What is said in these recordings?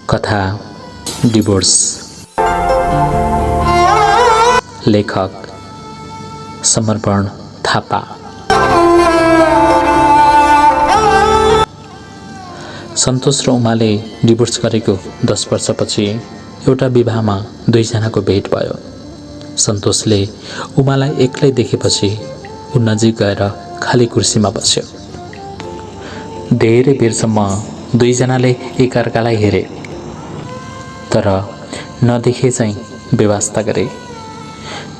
कथा डिभोर्स। लेखक समर्पण थापा। सन्तोष र उमाले डिभोर्स गरेको 10 वर्षपछि एउटा विवाहमा दुईजनाको भेट भयो। सन्तोषले उमालाई एक्लै देखेपछि ऊ नजिक गएर खाली कुर्सीमा बस्यो। धेरै बेरसम्म दुईजनाले एकअर्कालाई हेरे, तर नदेखे चाहिँ व्यवस्था गरे।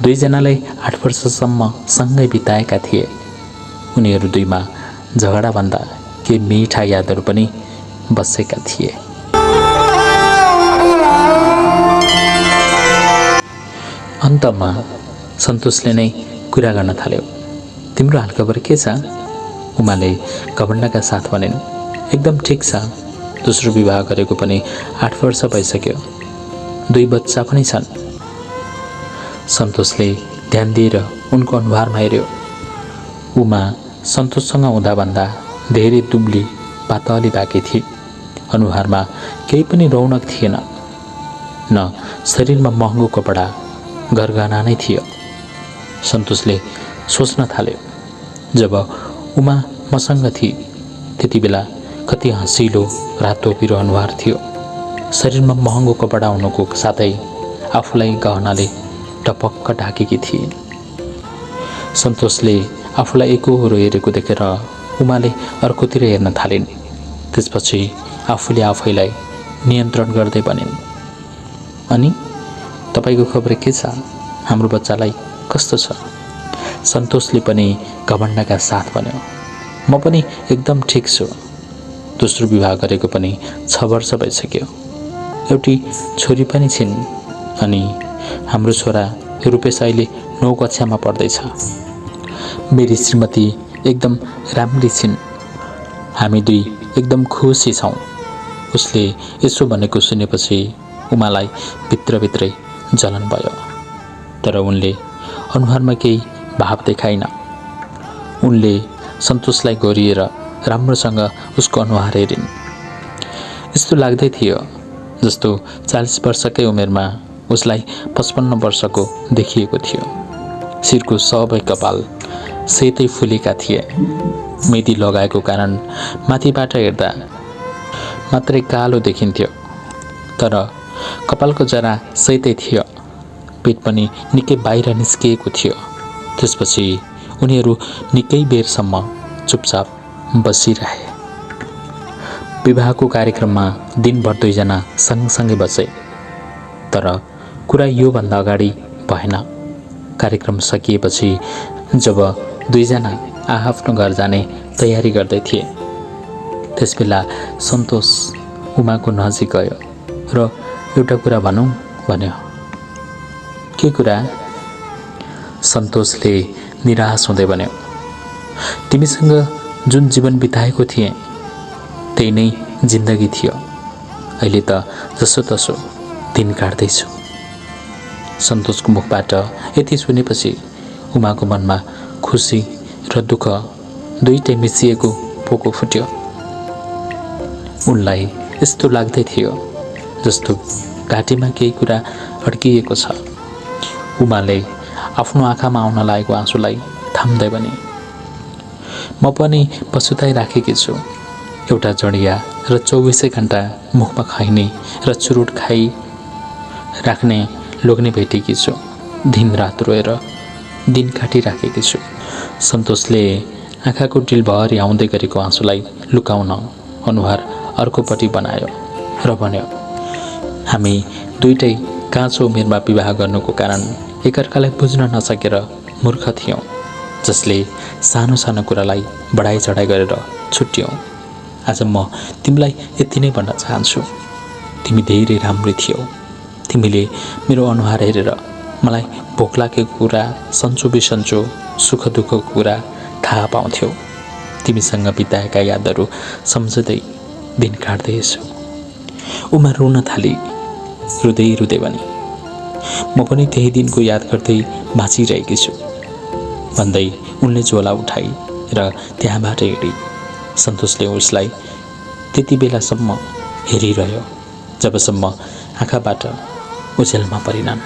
दुईजनाले 8 वर्षसम्म सँगै बिताएका थिए। उनीहरू दुईमा झगडाभन्दा के मिठा यादहरू पनि बसेका थिए। अन्तमा सन्तोषले नै कुरा गर्न थाल्यो। तिम्रो हालखबर के छ? उमाले घमण्डका साथ भनिन्। एकदम ठिक छ। दोस्रो विवाह गरेको पनि 8 वर्ष भइसक्यो। 2 बच्चा पनि छन्। सन्तोषले ध्यान दिएर उनको अनुहारमा हेर्यो। उमा सन्तोषसँग हुँदाभन्दा धेरै दुब्ली पातली बाँकी थिए। अनुहारमा केही पनि रौनक थिएन, न शरीरमा महँगो कपडा गरगहना नै थियो। सन्तोषले सोच्न थाल्यो, जब उमा मसँग थिए त्यति बेला कति हँसिलो रातो पिरो अनुहार थियो। शरीरमा महँगो कपडा हुनुको साथै आफूलाई गहनाले टपक्क ढाकेकी थिए। सन्तोषले आफूलाई एकहोरो हेरेको देखेर उमाले अर्कोतिर हेर्न थालिन्। त्यसपछि आफूले आफैलाई नियन्त्रण गर्दै भनिन्, अनि तपाईको खबर के छ? हाम्रो बच्चालाई कस्तो छ? सन्तोषले पनि घमण्डका साथ भन्यो, म पनि एकदम ठिक छु। दोस्रो विवाह गरेको पनि 6 वर्ष भइसक्यो। एउटी छोरी पनि छिन्, अनि हाम्रो छोरा रूपेश अहिले 9 कक्षामा पढ्दैछ। मेरी श्रीमती एकदम राम्री छिन्। हामी दुई एकदम खुसी छौँ। उसले यसो भनेको सुनेपछि उमालाई भित्रभित्रै जलन भयो, तर उनले अनुहारमा केही भाव देखाइन। उनले सन्तोषलाई गोरिएर राम्रोसँग उसको अनुहार हेरिन्। यस्तो लाग्दै थियो जस्तो 40 वर्षकै उमेरमा उसलाई 55 वर्षको देखिएको थियो। शिरको सबै कपाल सेतै फुलेका थिए। मेदी लगाएको कारण माथिबाट हेर्दा मात्रै कालो देखिन्थ्यो, तर कपालको जरा सेतै थियो। पेट पनि निकै बाहिर निस्किएको थियो। त्यसपछि उनीहरू निकै बेरसम्म चुपचाप बसिरहे। विवाहको कार्यक्रममा दिनभर दुईजना सँगसँगै बसे, तर कुरा योभन्दा अगाडि भएन। कार्यक्रम सकिएपछि जब दुईजना आआफ्नो घर जाने तयारी गर्दै थिए, त्यसबेला सन्तोष उमाको नजिक गयो र एउटा कुरा भनौँ भन्यो। के कुरा? सन्तोषले निराश हुँदै भन्यो, तिमीसँग जुन जीवन बिताएको थिएँ त्यही नै जिन्दगी थियो। अहिले त जसोतसो दिन काट्दैछु। सन्तोषको मुखबाट यति सुनेपछि उमाको मनमा खुसी र दुःख दुईटै मिसिएको पोको फुट्यो। उनलाई यस्तो लाग्दै थियो जस्तो घाँटीमा केही कुरा अड्किएको छ। उमाले आफ्नो आँखामा आउन लागेको आँसुलाई थाम्दै भने, म पनि पछुताइराखेकी छु। एउटा जडिया र 24 घण्टा मुखमा खाइने र चुरोट खाइ राख्ने लोग्ने भेटेकी छु। दिनरात रोएर दिन काटिराखेकी छु। सन्तोषले आँखाको डिलभरि आउँदै गरेको आँसुलाई लुकाउन अनुहार अर्कोपट्टि बनायो र भन्यो, हामी दुईटै काँचो उमेरमा विवाह गर्नुको कारण एकअर्कालाई बुझ्न नसकेर मूर्ख थियौँ, जसले सानो सानो कुरालाई बढाइ चढाइ गरेर छुट्यौँ। आज म तिमीलाई यति नै भन्न चाहन्छु, तिमी धेरै राम्रो थियौ। तिमीले मेरो अनुहार हेरेर मलाई भोक लागेको कुरा, सन्चो बिसन्चो, सुख दुःखको कुरा थाहा पाउँथ्यौ। तिमीसँग बिताएका यादहरू सम्झँदै दिन काट्दैछु। उमा रुन थाली। रुँदै रुँदै भने, म पनि त्यही दिनको याद गर्दै बाँचिरहेकी छु भन्दै उनले झोला उठाई र त्यहाँबाट हिँडी। सन्तोषले उसलाई त्यति बेलासम्म हेरिरह्यो। जबसम्म आँखाबाट ओझेलमा परिनन्।